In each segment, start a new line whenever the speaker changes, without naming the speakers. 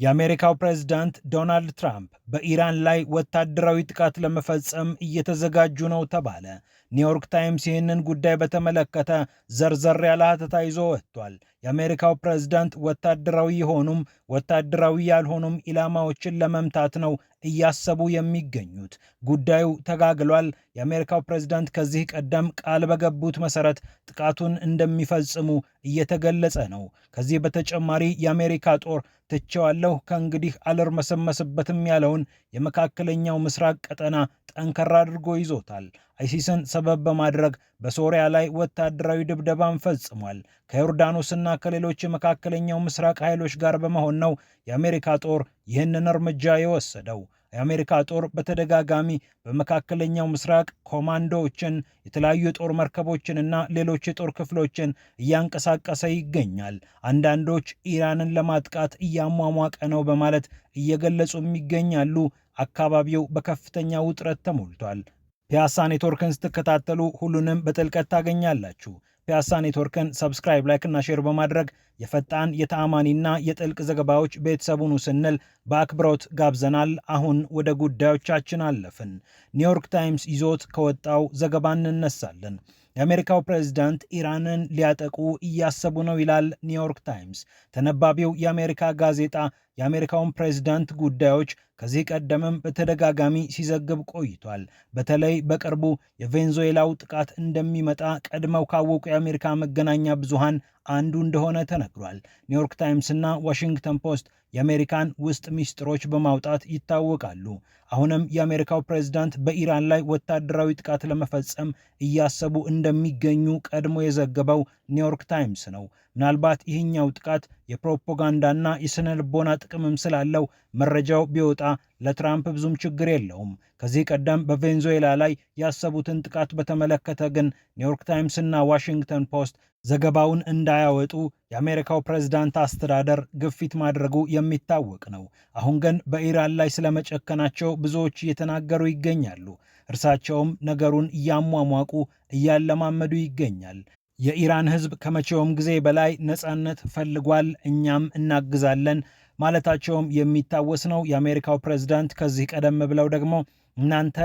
የአሜሪካው ፕሬዝዳንት ዶናልድ ትራምፕ በኢራን ላይ ወታደራዊ ጥቃት ለመፈጸም እየተዘጋጁ ነው ተባለ። ኒውዮርክ ታይምስ ይህንን ጉዳይ በተመለከተ ዘርዘር ያለ ሀተታ ይዞ ወጥቷል። የአሜሪካው ፕሬዝዳንት ወታደራዊ የሆኑም ወታደራዊ ያልሆኑም ኢላማዎችን ለመምታት ነው እያሰቡ የሚገኙት። ጉዳዩ ተጋግሏል። የአሜሪካው ፕሬዝዳንት ከዚህ ቀደም ቃል በገቡት መሰረት ጥቃቱን እንደሚፈጽሙ እየተገለጸ ነው። ከዚህ በተጨማሪ የአሜሪካ ጦር ትቼዋለሁ፣ ከእንግዲህ አልርመሰመስበትም ያለውን የመካከለኛው ምስራቅ ቀጠና ጠንከር አድርጎ ይዞታል። አይሲስን ሰበብ በማድረግ በሶሪያ ላይ ወታደራዊ ድብደባን ፈጽሟል። ከዮርዳኖስና ከሌሎች የመካከለኛው ምስራቅ ኃይሎች ጋር በመሆን ነው የአሜሪካ ጦር ይህንን እርምጃ የወሰደው። የአሜሪካ ጦር በተደጋጋሚ በመካከለኛው ምስራቅ ኮማንዶዎችን፣ የተለያዩ የጦር መርከቦችንና ሌሎች የጦር ክፍሎችን እያንቀሳቀሰ ይገኛል። አንዳንዶች ኢራንን ለማጥቃት እያሟሟቀ ነው በማለት እየገለጹም ይገኛሉ። አካባቢው በከፍተኛ ውጥረት ተሞልቷል። ፒያሳ ኔትወርክን ስትከታተሉ ሁሉንም በጥልቀት ታገኛላችሁ። ፒያሳ ኔትወርክን ሰብስክራይብ፣ ላይክ እና ሼር በማድረግ የፈጣን የተአማኒና የጥልቅ ዘገባዎች ቤተሰቡን ስንል በአክብሮት ጋብዘናል። አሁን ወደ ጉዳዮቻችን አለፍን። ኒውዮርክ ታይምስ ይዞት ከወጣው ዘገባ እንነሳለን። የአሜሪካው ፕሬዝዳንት ኢራንን ሊያጠቁ እያሰቡ ነው ይላል ኒውዮርክ ታይምስ። ተነባቢው የአሜሪካ ጋዜጣ የአሜሪካውን ፕሬዝዳንት ጉዳዮች ከዚህ ቀደምም በተደጋጋሚ ሲዘግብ ቆይቷል። በተለይ በቅርቡ የቬንዙዌላው ጥቃት እንደሚመጣ ቀድመው ካወቁ የአሜሪካ መገናኛ ብዙሃን አንዱ እንደሆነ ተነግሯል። ኒውዮርክ ታይምስ እና ዋሽንግተን ፖስት የአሜሪካን ውስጥ ሚስጥሮች በማውጣት ይታወቃሉ። አሁንም የአሜሪካው ፕሬዝዳንት በኢራን ላይ ወታደራዊ ጥቃት ለመፈጸም እያሰቡ እንደሚገኙ ቀድሞ የዘገበው ኒውዮርክ ታይምስ ነው። ምናልባት ይህኛው ጥቃት የፕሮፓጋንዳና የስነ ልቦና ጥቅምም ስላለው መረጃው ቢወጣ ለትራምፕ ብዙም ችግር የለውም። ከዚህ ቀደም በቬንዙዌላ ላይ ያሰቡትን ጥቃት በተመለከተ ግን ኒውዮርክ ታይምስ እና ዋሽንግተን ፖስት ዘገባውን እንዳያወጡ የአሜሪካው ፕሬዝዳንት አስተዳደር ግፊት ማድረጉ የሚታወቅ ነው። አሁን ግን በኢራን ላይ ስለመጨከናቸው ብዙዎች እየተናገሩ ይገኛሉ። እርሳቸውም ነገሩን እያሟሟቁ እያለማመዱ ይገኛል። የኢራን ሕዝብ ከመቼውም ጊዜ በላይ ነፃነት ፈልጓል፣ እኛም እናግዛለን ማለታቸውም የሚታወስ ነው። የአሜሪካው ፕሬዝዳንት ከዚህ ቀደም ብለው ደግሞ እናንተ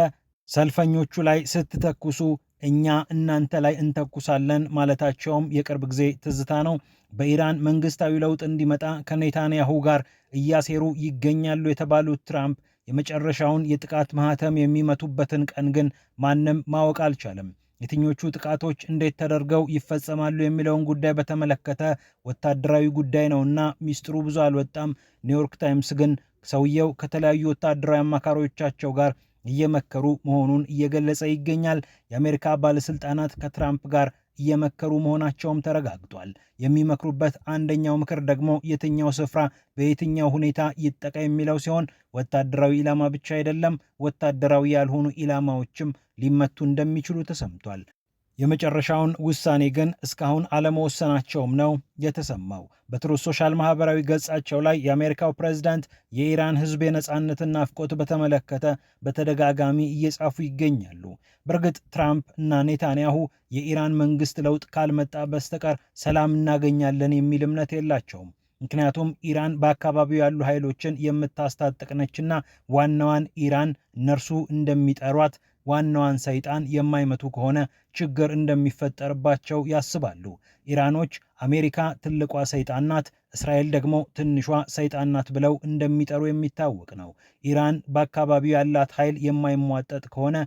ሰልፈኞቹ ላይ ስትተኩሱ እኛ እናንተ ላይ እንተኩሳለን ማለታቸውም የቅርብ ጊዜ ትዝታ ነው። በኢራን መንግስታዊ ለውጥ እንዲመጣ ከኔታንያሁ ጋር እያሴሩ ይገኛሉ የተባሉት ትራምፕ የመጨረሻውን የጥቃት ማህተም የሚመቱበትን ቀን ግን ማንም ማወቅ አልቻለም። የትኞቹ ጥቃቶች እንዴት ተደርገው ይፈጸማሉ የሚለውን ጉዳይ በተመለከተ ወታደራዊ ጉዳይ ነውና ሚስጥሩ ብዙ አልወጣም። ኒውዮርክ ታይምስ ግን ሰውየው ከተለያዩ ወታደራዊ አማካሪዎቻቸው ጋር እየመከሩ መሆኑን እየገለጸ ይገኛል። የአሜሪካ ባለስልጣናት ከትራምፕ ጋር እየመከሩ መሆናቸውም ተረጋግጧል። የሚመክሩበት አንደኛው ምክር ደግሞ የትኛው ስፍራ በየትኛው ሁኔታ ይጠቃ የሚለው ሲሆን ወታደራዊ ኢላማ ብቻ አይደለም፣ ወታደራዊ ያልሆኑ ኢላማዎችም ሊመቱ እንደሚችሉ ተሰምቷል። የመጨረሻውን ውሳኔ ግን እስካሁን አለመወሰናቸውም ነው የተሰማው። በትሩዝ ሶሻል ማህበራዊ ገጻቸው ላይ የአሜሪካው ፕሬዝዳንት የኢራን ሕዝብ የነፃነትን ናፍቆት በተመለከተ በተደጋጋሚ እየጻፉ ይገኛሉ። በእርግጥ ትራምፕ እና ኔታንያሁ የኢራን መንግስት ለውጥ ካልመጣ በስተቀር ሰላም እናገኛለን የሚል እምነት የላቸውም። ምክንያቱም ኢራን በአካባቢው ያሉ ኃይሎችን የምታስታጥቅ ነችና ዋናዋን ኢራን እነርሱ እንደሚጠሯት ዋናዋን ሰይጣን የማይመቱ ከሆነ ችግር እንደሚፈጠርባቸው ያስባሉ። ኢራኖች አሜሪካ ትልቋ ሰይጣን ናት፣ እስራኤል ደግሞ ትንሿ ሰይጣን ናት ብለው እንደሚጠሩ የሚታወቅ ነው። ኢራን በአካባቢው ያላት ኃይል የማይሟጠጥ ከሆነ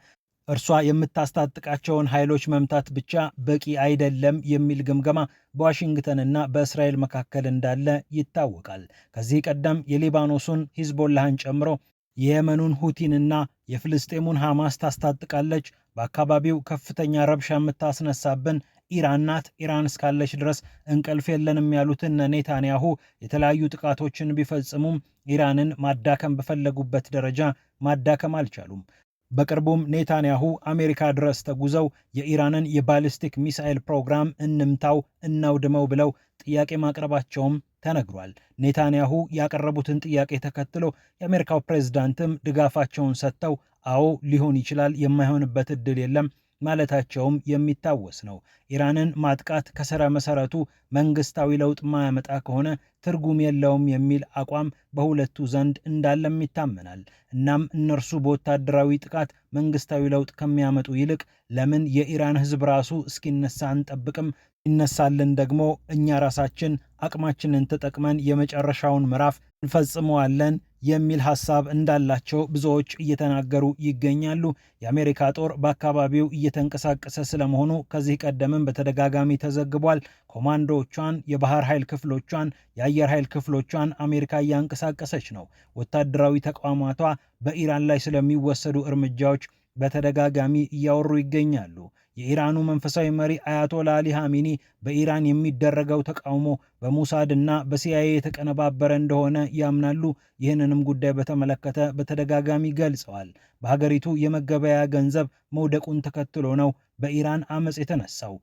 እርሷ የምታስታጥቃቸውን ኃይሎች መምታት ብቻ በቂ አይደለም የሚል ግምገማ በዋሽንግተንና በእስራኤል መካከል እንዳለ ይታወቃል። ከዚህ ቀደም የሊባኖሱን ሂዝቦላህን ጨምሮ የየመኑን ሁቲንና የፍልስጤሙን ሐማስ ታስታጥቃለች። በአካባቢው ከፍተኛ ረብሻ የምታስነሳብን ኢራን ናት። ኢራን እስካለች ድረስ እንቅልፍ የለንም ያሉትን ኔታንያሁ የተለያዩ ጥቃቶችን ቢፈጽሙም ኢራንን ማዳከም በፈለጉበት ደረጃ ማዳከም አልቻሉም። በቅርቡም ኔታንያሁ አሜሪካ ድረስ ተጉዘው የኢራንን የባሊስቲክ ሚሳኤል ፕሮግራም እንምታው እናውድመው ብለው ጥያቄ ማቅረባቸውም ተነግሯል። ኔታንያሁ ያቀረቡትን ጥያቄ ተከትሎ የአሜሪካው ፕሬዝዳንትም ድጋፋቸውን ሰጥተው አዎ ሊሆን ይችላል፣ የማይሆንበት እድል የለም ማለታቸውም የሚታወስ ነው። ኢራንን ማጥቃት ከስረ መሰረቱ መንግስታዊ ለውጥ ማያመጣ ከሆነ ትርጉም የለውም የሚል አቋም በሁለቱ ዘንድ እንዳለም ይታመናል። እናም እነርሱ በወታደራዊ ጥቃት መንግስታዊ ለውጥ ከሚያመጡ ይልቅ ለምን የኢራን ሕዝብ ራሱ እስኪነሳ አንጠብቅም? ይነሳልን ደግሞ እኛ ራሳችን አቅማችንን ተጠቅመን የመጨረሻውን ምዕራፍ እንፈጽመዋለን የሚል ሐሳብ እንዳላቸው ብዙዎች እየተናገሩ ይገኛሉ። የአሜሪካ ጦር በአካባቢው እየተንቀሳቀሰ ስለመሆኑ ከዚህ ቀደምም በተደጋጋሚ ተዘግቧል። ኮማንዶዎቿን፣ የባህር ኃይል ክፍሎቿን፣ የአየር ኃይል ክፍሎቿን አሜሪካ እያንቀሳቀሰች ነው። ወታደራዊ ተቋማቷ በኢራን ላይ ስለሚወሰዱ እርምጃዎች በተደጋጋሚ እያወሩ ይገኛሉ። የኢራኑ መንፈሳዊ መሪ አያቶላ አሊ ኻሜኒ በኢራን የሚደረገው ተቃውሞ በሙሳድ እና በሲአይኤ የተቀነባበረ እንደሆነ ያምናሉ። ይህንንም ጉዳይ በተመለከተ በተደጋጋሚ ገልጸዋል። በሀገሪቱ የመገበያያ ገንዘብ መውደቁን ተከትሎ ነው በኢራን አመፅ የተነሳው።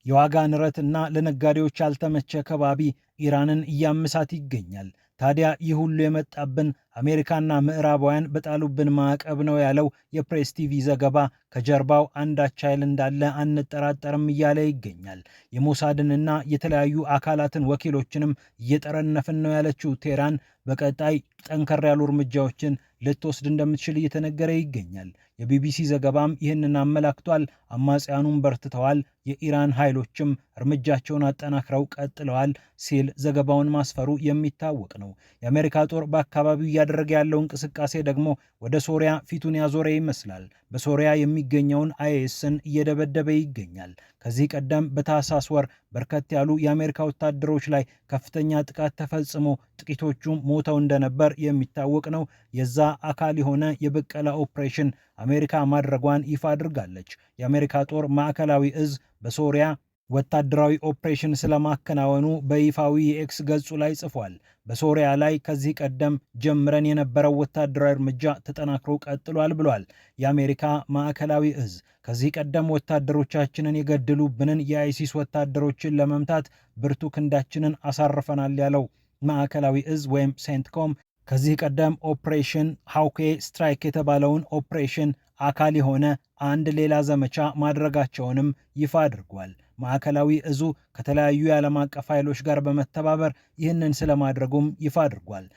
የዋጋ ንረትና ለነጋዴዎች ያልተመቸ ከባቢ ኢራንን እያመሳት ይገኛል። ታዲያ ይህ ሁሉ የመጣብን አሜሪካና ምዕራባውያን በጣሉብን ማዕቀብ ነው ያለው የፕሬስ ቲቪ ዘገባ ከጀርባው አንዳች ኃይል እንዳለ አንጠራጠርም እያለ ይገኛል። የሞሳድንና የተለያዩ አካላትን ወኪሎችንም እየጠረነፍን ነው ያለችው ቴህራን በቀጣይ ጠንከር ያሉ እርምጃዎችን ልትወስድ እንደምትችል እየተነገረ ይገኛል። የቢቢሲ ዘገባም ይህንን አመላክቷል። አማጽያኑም በርትተዋል፣ የኢራን ኃይሎችም እርምጃቸውን አጠናክረው ቀጥለዋል ሲል ዘገባውን ማስፈሩ የሚታወቅ ነው። የአሜሪካ ጦር በአካባቢው እያደረገ ያለው እንቅስቃሴ ደግሞ ወደ ሶሪያ ፊቱን ያዞረ ይመስላል። በሶሪያ የሚገኘውን አይኤስን እየደበደበ ይገኛል። ከዚህ ቀደም በታህሳስ ወር በርከት ያሉ የአሜሪካ ወታደሮች ላይ ከፍተኛ ጥቃት ተፈጽሞ ጥቂቶቹም ሞተው እንደነበር የሚታወቅ ነው። የዛ አካል የሆነ የበቀላ ኦፕሬሽን አሜሪካ ማድረጓን ይፋ አድርጋለች። የአሜሪካ ጦር ማዕከላዊ እዝ በሶሪያ ወታደራዊ ኦፕሬሽን ስለማከናወኑ በይፋዊ የኤክስ ገጹ ላይ ጽፏል። በሶሪያ ላይ ከዚህ ቀደም ጀምረን የነበረው ወታደራዊ እርምጃ ተጠናክሮ ቀጥሏል ብሏል። የአሜሪካ ማዕከላዊ እዝ ከዚህ ቀደም ወታደሮቻችንን የገደሉብንን የአይሲስ ወታደሮችን ለመምታት ብርቱ ክንዳችንን አሳርፈናል ያለው ማዕከላዊ እዝ ወይም ሴንትኮም ከዚህ ቀደም ኦፕሬሽን ሃውኬ ስትራይክ የተባለውን ኦፕሬሽን አካል የሆነ አንድ ሌላ ዘመቻ ማድረጋቸውንም ይፋ አድርጓል። ማዕከላዊ እዙ ከተለያዩ የዓለም አቀፍ ኃይሎች ጋር በመተባበር ይህንን ስለማድረጉም ይፋ አድርጓል።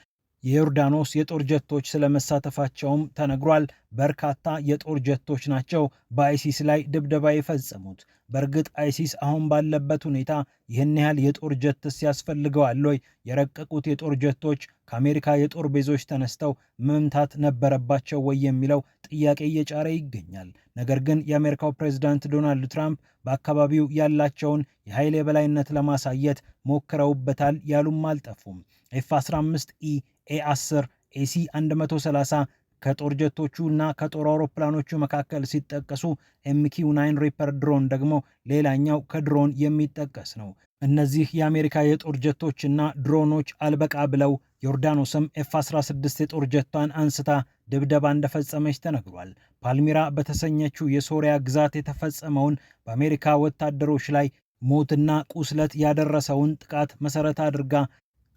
የዮርዳኖስ የጦር ጀቶች ስለመሳተፋቸውም ተነግሯል። በርካታ የጦር ጀቶች ናቸው በአይሲስ ላይ ድብደባ የፈጸሙት። በእርግጥ አይሲስ አሁን ባለበት ሁኔታ ይህን ያህል የጦር ጀትስ ያስፈልገዋል ወይ? የረቀቁት የጦር ጀቶች ከአሜሪካ የጦር ቤዞች ተነስተው መምታት ነበረባቸው ወይ የሚለው ጥያቄ እየጫረ ይገኛል። ነገር ግን የአሜሪካው ፕሬዝዳንት ዶናልድ ትራምፕ በአካባቢው ያላቸውን የኃይል የበላይነት ለማሳየት ሞክረውበታል ያሉም አልጠፉም። ኤፍ-15ኢ፣ ኤ-10፣ ኤሲ-130 ከጦር ጀቶቹ እና ከጦር አውሮፕላኖቹ መካከል ሲጠቀሱ ኤምኪው-9 ሪፐር ድሮን ደግሞ ሌላኛው ከድሮን የሚጠቀስ ነው። እነዚህ የአሜሪካ የጦር ጀቶች እና ድሮኖች አልበቃ ብለው ዮርዳኖስም ኤፍ-16 የጦር ጀቷን አንስታ ድብደባ እንደፈጸመች ተነግሯል። ፓልሚራ በተሰኘችው የሶሪያ ግዛት የተፈጸመውን በአሜሪካ ወታደሮች ላይ ሞትና ቁስለት ያደረሰውን ጥቃት መሰረት አድርጋ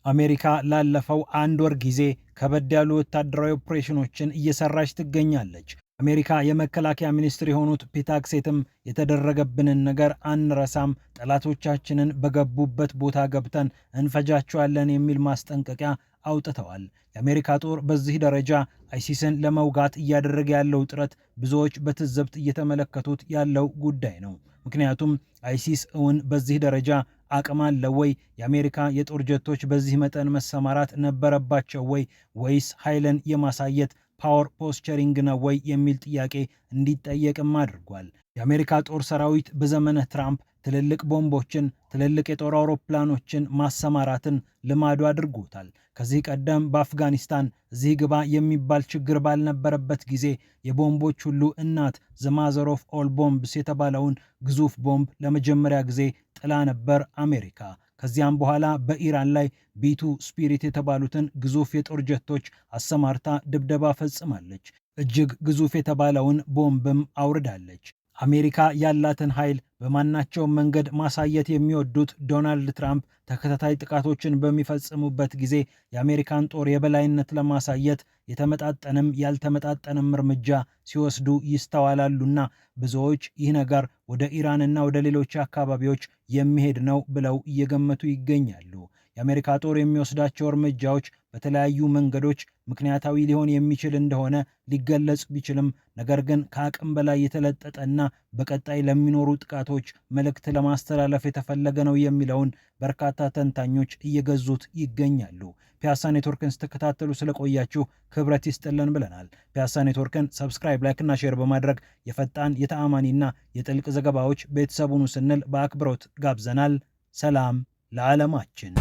አሜሪካ ላለፈው 1 ወር ጊዜ ከበድ ያሉ ወታደራዊ ኦፕሬሽኖችን እየሰራች ትገኛለች። አሜሪካ የመከላከያ ሚኒስትር የሆኑት ፒታክሴትም የተደረገብንን ነገር አንረሳም፣ ጠላቶቻችንን በገቡበት ቦታ ገብተን እንፈጃቸዋለን የሚል ማስጠንቀቂያ አውጥተዋል። የአሜሪካ ጦር በዚህ ደረጃ አይሲስን ለመውጋት እያደረገ ያለው ጥረት ብዙዎች በትዝብት እየተመለከቱት ያለው ጉዳይ ነው። ምክንያቱም አይሲስ እውን በዚህ ደረጃ አቅም አለው ወይ? የአሜሪካ የጦር ጀቶች በዚህ መጠን መሰማራት ነበረባቸው ወይ? ወይስ ኃይልን የማሳየት ፓወር ፖስቸሪንግ ነው ወይ የሚል ጥያቄ እንዲጠየቅም አድርጓል። የአሜሪካ ጦር ሰራዊት በዘመነ ትራምፕ ትልልቅ ቦምቦችን፣ ትልልቅ የጦር አውሮፕላኖችን ማሰማራትን ልማዱ አድርጎታል። ከዚህ ቀደም በአፍጋኒስታን እዚህ ግባ የሚባል ችግር ባልነበረበት ጊዜ የቦምቦች ሁሉ እናት ዘ ማዘር ኦፍ ኦል ቦምብስ የተባለውን ግዙፍ ቦምብ ለመጀመሪያ ጊዜ ጥላ ነበር አሜሪካ። ከዚያም በኋላ በኢራን ላይ ቢቱ ስፒሪት የተባሉትን ግዙፍ የጦር ጀቶች አሰማርታ ድብደባ ፈጽማለች። እጅግ ግዙፍ የተባለውን ቦምብም አውርዳለች። አሜሪካ ያላትን ኃይል በማናቸውም መንገድ ማሳየት የሚወዱት ዶናልድ ትራምፕ ተከታታይ ጥቃቶችን በሚፈጽሙበት ጊዜ የአሜሪካን ጦር የበላይነት ለማሳየት የተመጣጠንም ያልተመጣጠንም እርምጃ ሲወስዱ ይስተዋላሉና ብዙዎች ይህ ነገር ወደ ኢራንና ወደ ሌሎች አካባቢዎች የሚሄድ ነው ብለው እየገመቱ ይገኛሉ። የአሜሪካ ጦር የሚወስዳቸው እርምጃዎች በተለያዩ መንገዶች ምክንያታዊ ሊሆን የሚችል እንደሆነ ሊገለጽ ቢችልም ነገር ግን ከአቅም በላይ የተለጠጠና በቀጣይ ለሚኖሩ ጥቃቶች መልእክት ለማስተላለፍ የተፈለገ ነው የሚለውን በርካታ ተንታኞች እየገዙት ይገኛሉ። ፒያሳ ኔትወርክን ስትከታተሉ ስለቆያችሁ ክብረት ይስጥልን ብለናል። ፒያሳ ኔትወርክን ሰብስክራይብ፣ ላይክ እና ሼር በማድረግ የፈጣን የተአማኒና የጥልቅ ዘገባዎች ቤተሰቡን ስንል በአክብሮት ጋብዘናል። ሰላም ለዓለማችን።